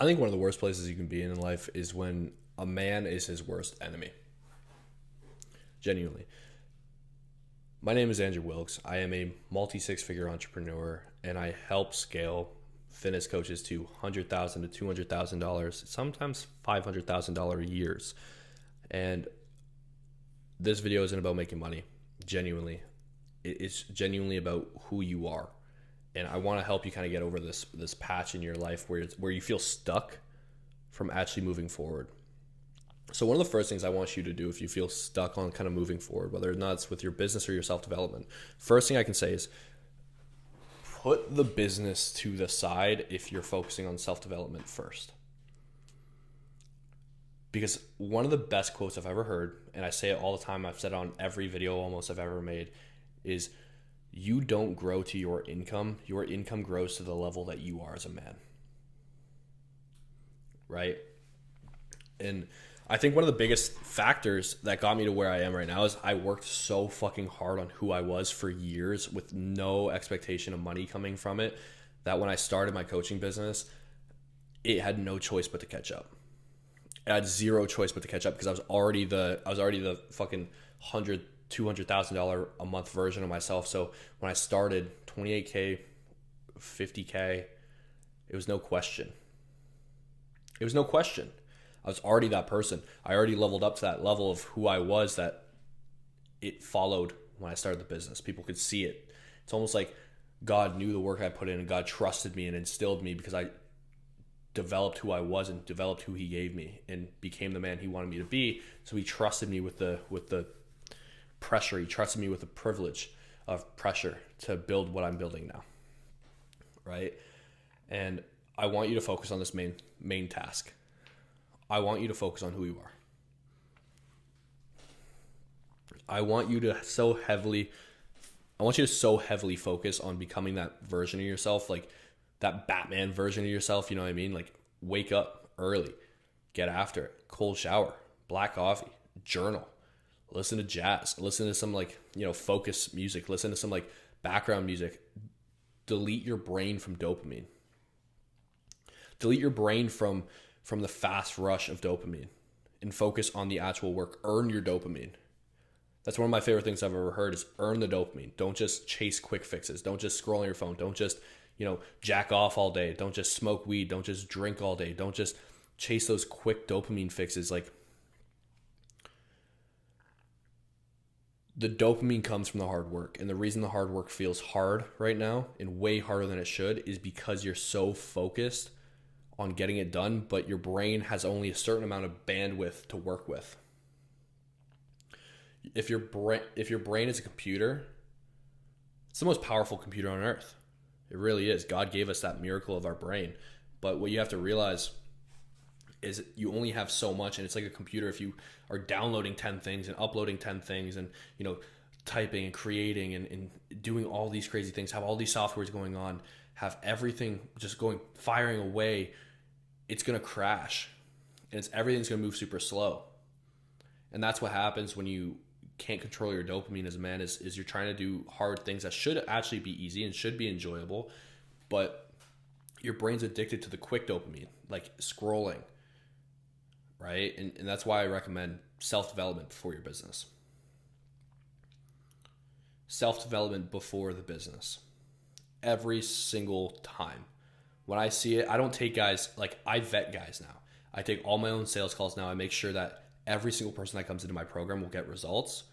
I think one of the worst places you can be in life is when a man is his worst enemy. Genuinely. My name is Andrew Wilkes. I am a multi six figure entrepreneur and I help scale fitness coaches to $100,000 to $200,000, sometimes $500,000 years. And this video isn't about making money, genuinely. It's genuinely about who you are. And I want to help you kind of get over this patch in your life where you feel stuck from actually moving forward. So one of the first things I want you to do if you feel stuck on kind of moving forward, whether or not it's with your business or your self-development, first thing I can say is put the business to the side if you're focusing on self-development first. Because one of the best quotes I've ever heard, and I say it all the time, I've said it on every video almost I've ever made, is you don't grow to your income grows to the level that you are as a man. Right? And I think one of the biggest factors that got me to where I am right now is I worked so fucking hard on who I was for years with no expectation of money coming from it, that when I started my coaching business, it had no choice but to catch up. I had zero choice but to catch up because I was already the fucking $200,000 a month version of myself. So when I started, 28K, 50K, it was no question. It was no question. I was already that person. I already leveled up to that level of who I was that it followed when I started the business. People could see it. It's almost like God knew the work I put in and God trusted me and instilled me because I developed who I was and developed who he gave me and became the man he wanted me to be. So he trusted me with the pressure. He trusted me with the privilege of pressure to build what I'm building now. Right? And I want you to focus on this main task. I want you to focus on who you are. I want you to so heavily focus on becoming that version of yourself, like that Batman version of yourself, you know what I mean? Like wake up early, get after it, cold shower, black coffee, journal, listen to jazz, listen to some focus music, listen to some background music. Delete your brain from dopamine. Delete your brain from the fast rush of dopamine and focus on the actual work. Earn your dopamine. That's one of my favorite things I've ever heard is earn the dopamine. Don't just chase quick fixes. Don't just scroll on your phone. Don't just, jack off all day. Don't just smoke weed. Don't just drink all day. Don't just chase those quick dopamine fixes. The dopamine comes from the hard work. And the reason the hard work feels hard right now and way harder than it should is because you're so focused on getting it done, but your brain has only a certain amount of bandwidth to work with. If your brain is a computer, it's the most powerful computer on earth. It really is. God gave us that miracle of our brain. But what you have to realize is you only have so much, and it's like a computer. If you are downloading 10 things and uploading 10 things and typing and creating and doing all these crazy things, have all these softwares going on, have everything just firing away, it's going to crash and everything's going to move super slow. And that's what happens when you can't control your dopamine as a man is you're trying to do hard things that should actually be easy and should be enjoyable, but your brain's addicted to the quick dopamine, like scrolling, right? And that's why I recommend self-development before your business. Self-development before the business. Every single time. When I see it, I don't take guys, I vet guys now. I take all my own sales calls now. I make sure that every single person that comes into my program will get results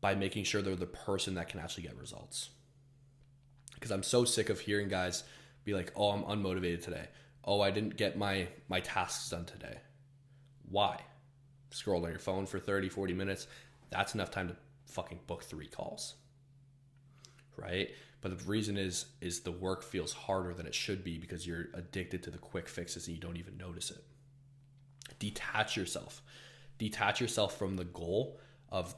by making sure they're the person that can actually get results. Because I'm so sick of hearing guys be like, oh, I'm unmotivated today. Oh, I didn't get my tasks done today. Why? Scroll on your phone for 30, 40 minutes. That's enough time to fucking book 3 calls. Right? But the reason is the work feels harder than it should be because you're addicted to the quick fixes and you don't even notice it. Detach yourself. Detach yourself from the goal of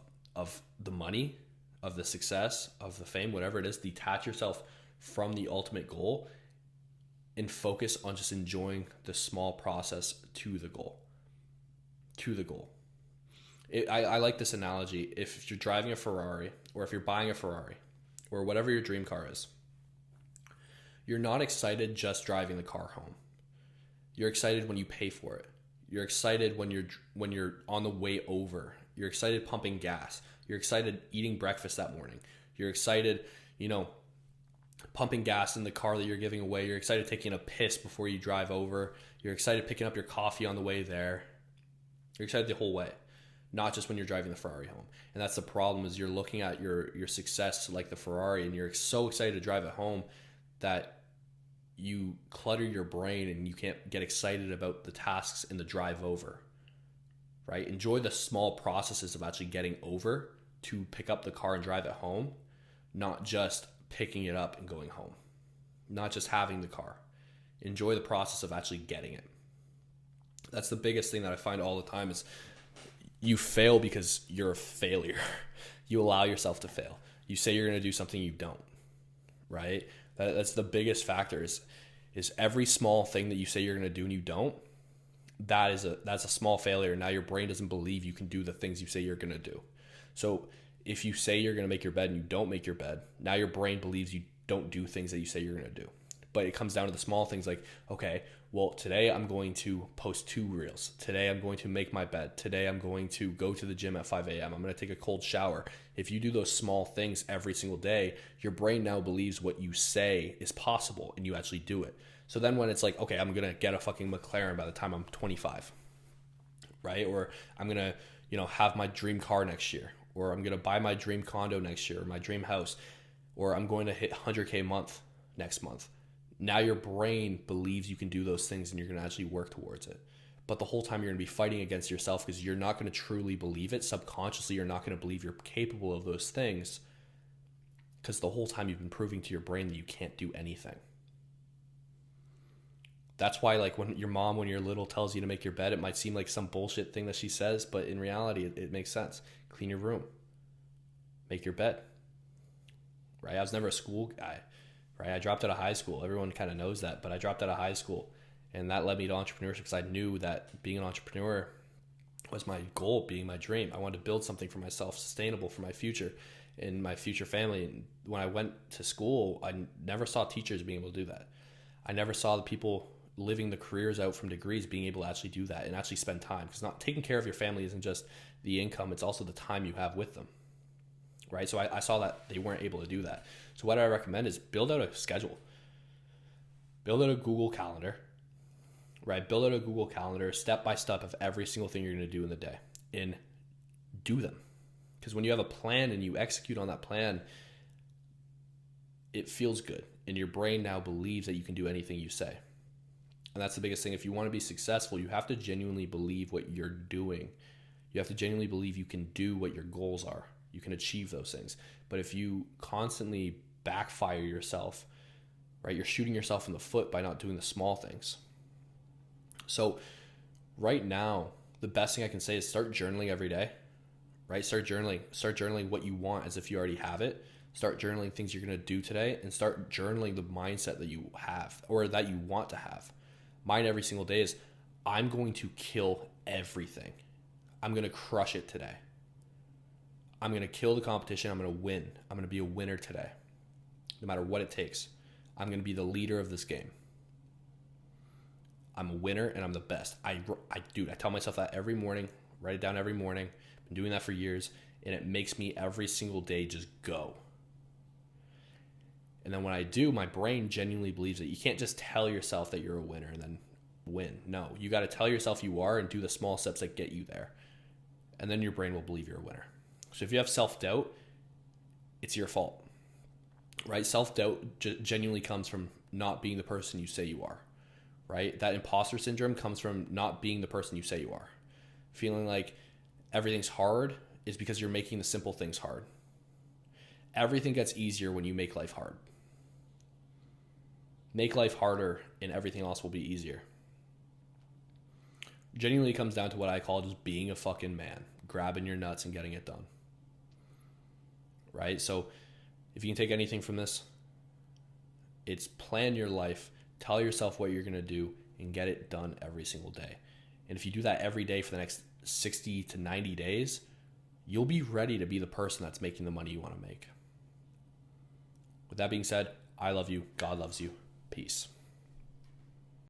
the money, of the success, of the fame, whatever it is. Detach yourself from the ultimate goal and focus on just enjoying the small process to the goal. To the goal. I like this analogy. If you're driving a Ferrari or if you're buying a Ferrari, or whatever your dream car is, you're not excited just driving the car home. You're excited when you pay for it. You're excited when you're on the way over. You're excited pumping gas. You're excited eating breakfast that morning. You're excited, pumping gas in the car that you're giving away. You're excited taking a piss before you drive over. You're excited picking up your coffee on the way there. You're excited the whole way, not just when you're driving the Ferrari home. And that's the problem, is you're looking at your success like the Ferrari, and you're so excited to drive it home that you clutter your brain and you can't get excited about the tasks in the drive over, right? Enjoy the small processes of actually getting over to pick up the car and drive it home, not just picking it up and going home, not just having the car. Enjoy the process of actually getting it. That's the biggest thing that I find all the time, is you fail because you're a failure. You allow yourself to fail. You say you're going to do something, you don't, right? That's the biggest factor, is every small thing that you say you're going to do and you don't, that's a small failure. Now your brain doesn't believe you can do the things you say you're going to do. So if you say you're going to make your bed and you don't make your bed, now your brain believes you don't do things that you say you're going to do. But it comes down to the small things, like, okay, well, today I'm going to post 2 reels. Today I'm going to make my bed. Today I'm going to go to the gym at 5 a.m. I'm going to take a cold shower. If you do those small things every single day, your brain now believes what you say is possible and you actually do it. So then when it's like, okay, I'm going to get a fucking McLaren by the time I'm 25, right? Or I'm going to, have my dream car next year, or I'm going to buy my dream condo next year, or my dream house, or I'm going to hit 100K a month next month. Now your brain believes you can do those things and you're going to actually work towards it. But the whole time you're going to be fighting against yourself, because you're not going to truly believe it. Subconsciously, you're not going to believe you're capable of those things, because the whole time you've been proving to your brain that you can't do anything. That's why, like, when your mom, when you're little, tells you to make your bed, it might seem like some bullshit thing that she says, but in reality, it makes sense. Clean your room. Make your bed. Right? I was never a school guy. Right? I dropped out of high school. Everyone kind of knows that, but I dropped out of high school, and that led me to entrepreneurship, because I knew that being an entrepreneur was my goal, being my dream. I wanted to build something for myself, sustainable for my future and my future family. And when I went to school, I never saw teachers being able to do that. I never saw the people living the careers out from degrees being able to actually do that and actually spend time, because not taking care of your family isn't just the income, it's also the time you have with them. Right? So I saw that they weren't able to do that. So what I recommend is build out a schedule. Build out a Google Calendar, right? Build out a Google Calendar step by step of every single thing you're going to do in the day, and do them. Because when you have a plan and you execute on that plan, it feels good. And your brain now believes that you can do anything you say. And that's the biggest thing. If you want to be successful, you have to genuinely believe what you're doing. You have to genuinely believe you can do what your goals are. You can achieve those things. But if you constantly backfire yourself, right, you're shooting yourself in the foot by not doing the small things. So right now, the best thing I can say is start journaling every day, right? Start journaling what you want as if you already have it. Start journaling things you're going to do today, and start journaling the mindset that you have or that you want to have. Mine every single day is, I'm going to kill everything. I'm going to crush it today. I'm going to kill the competition. I'm going to win. I'm going to be a winner today, no matter what it takes. I'm going to be the leader of this game. I'm a winner and I'm the best. I tell myself that every morning, write it down every morning. Been doing that for years, and it makes me every single day just go. And then when I do, my brain genuinely believes that you can't just tell yourself that you're a winner and then win. No, you got to tell yourself you are and do the small steps that get you there. And then your brain will believe you're a winner. So if you have self-doubt, it's your fault, right? Self-doubt genuinely comes from not being the person you say you are, right? That imposter syndrome comes from not being the person you say you are. Feeling like everything's hard is because you're making the simple things hard. Everything gets easier when you make life hard. Make life harder and everything else will be easier. Genuinely comes down to what I call just being a fucking man, grabbing your nuts and getting it done. Right? So if you can take anything from this, it's plan your life, tell yourself what you're going to do, and get it done every single day. And if you do that every day for the next 60 to 90 days, you'll be ready to be the person that's making the money you want to make. With that being said, I love you. God loves you. Peace.